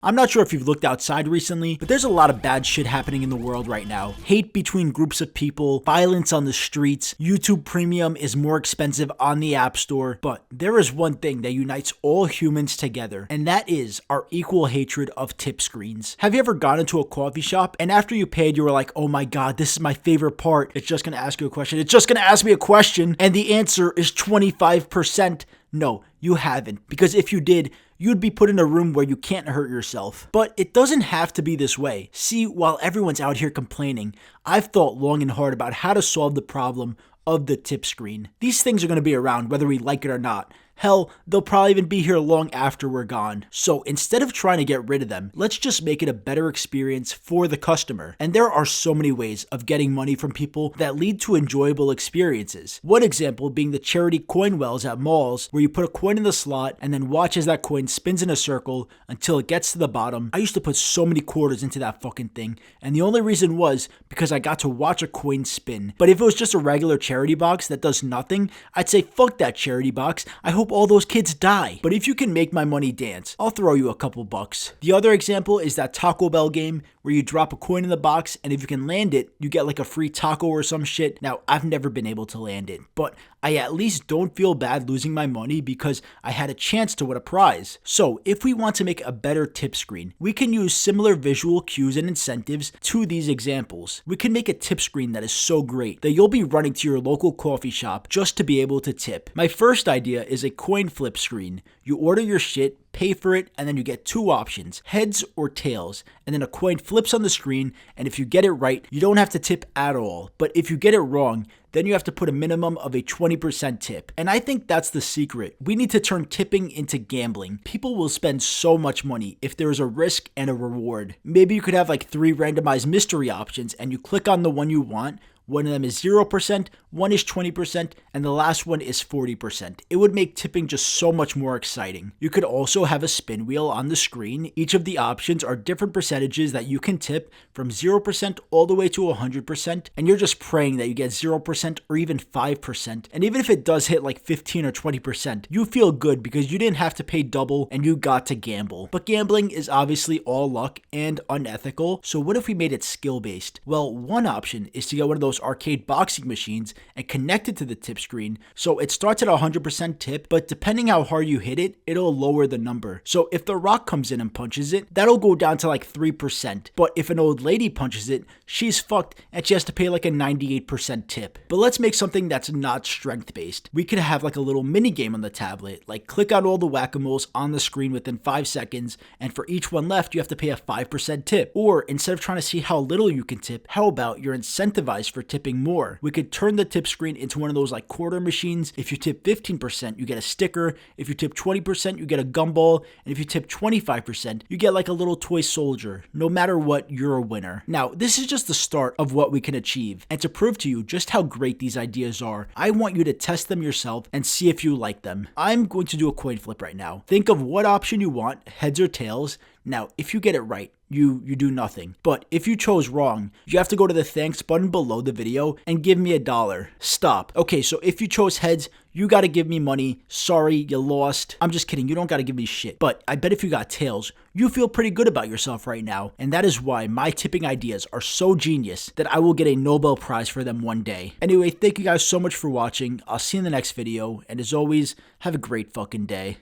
I'm not sure if you've looked outside recently, but there's a lot of bad shit happening in the world right now. Hate between groups of people, violence on the streets, YouTube Premium is more expensive on the App Store, but there is one thing that unites all humans together, and that is our equal hatred of tip screens. Have you ever gone into a coffee shop, and after you paid, you were like, oh my god, this is my favorite part. It's just gonna ask you a question. It's just gonna ask me a question, and the answer is 25%. No, you haven't, because if you did, you'd be put in a room where you can't hurt yourself. But it doesn't have to be this way. See, while everyone's out here complaining, I've thought long and hard about how to solve the problem of the tip screen. These things are going to be around whether we like it or not. Hell, they'll probably even be here long after we're gone. So instead of trying to get rid of them, let's just make it a better experience for the customer. And there are so many ways of getting money from people that lead to enjoyable experiences. One example being the charity coin wells at malls, where you put a coin in the slot and then watch as that coin spins in a circle until it gets to the bottom. I used to put so many quarters into that fucking thing, and the only reason was because I got to watch a coin spin. But if it was just a regular charity box that does nothing, I'd say fuck that charity box. I hope all those kids die. But if you can make my money dance, I'll throw you a couple bucks. The other example is that Taco Bell game where you drop a coin in the box, and if you can land it, you get like a free taco or some shit. Now, I've never been able to land it, but I at least don't feel bad losing my money because I had a chance to win a prize. So if we want to make a better tip screen, we can use similar visual cues and incentives to these examples. We can make a tip screen that is so great that you'll be running to your local coffee shop just to be able to tip. My first idea is a coin flip screen. You order your shit, pay for it, and then you get two options, heads or tails, and then a coin flips on the screen, and if you get it right, you don't have to tip at all. But if you get it wrong, then you have to put a minimum of a 20% tip. And I think that's the secret. We need to turn tipping into gambling. People will spend so much money if there is a risk and a reward. Maybe you could have like 3 randomized mystery options, and you click on the one you want. One of them is 0%, one is 20%, and the last one is 40%. It would make tipping just so much more exciting. You could also have a spin wheel on the screen. Each of the options are different percentages that you can tip from 0% all the way to 100%, and you're just praying that you get 0% or even 5%. And even if it does hit like 15 or 20%, you feel good because you didn't have to pay double and you got to gamble. But gambling is obviously all luck and unethical, so what if we made it skill-based? Well, one option is to get one of those arcade boxing machines and connect it to the tip screen. So it starts at 100% tip, but depending how hard you hit it, it'll lower the number. So if The Rock comes in and punches it, that'll go down to like 3%. But if an old lady punches it, she's fucked and she has to pay like a 98% tip. But let's make something that's not strength based. We could have like a little mini game on the tablet, like click on all the whack-a-moles on the screen within 5 seconds, and for each one left, you have to pay a 5% tip. Or instead of trying to see how little you can tip, how about you're incentivized for tipping more? We could turn the tip screen into one of those like quarter machines. If you tip 15%, you get a sticker. If you tip 20%, you get a gumball. And if you tip 25%, you get like a little toy soldier. No matter what, you're a winner. Now, this is just the start of what we can achieve. And to prove to you just how great these ideas are, I want you to test them yourself and see if you like them. I'm going to do a coin flip right now. Think of what option you want, heads or tails. Now, if you get it right, you do nothing. But if you chose wrong, you have to go to the thanks button below the video and give me $1. Stop. Okay, so if you chose heads, you gotta give me money. Sorry, you lost. I'm just kidding, you don't gotta give me shit. But I bet if you got tails, you feel pretty good about yourself right now. And that is why my tipping ideas are so genius that I will get a Nobel Prize for them one day. Anyway, thank you guys so much for watching. I'll see you in the next video. And as always, have a great fucking day.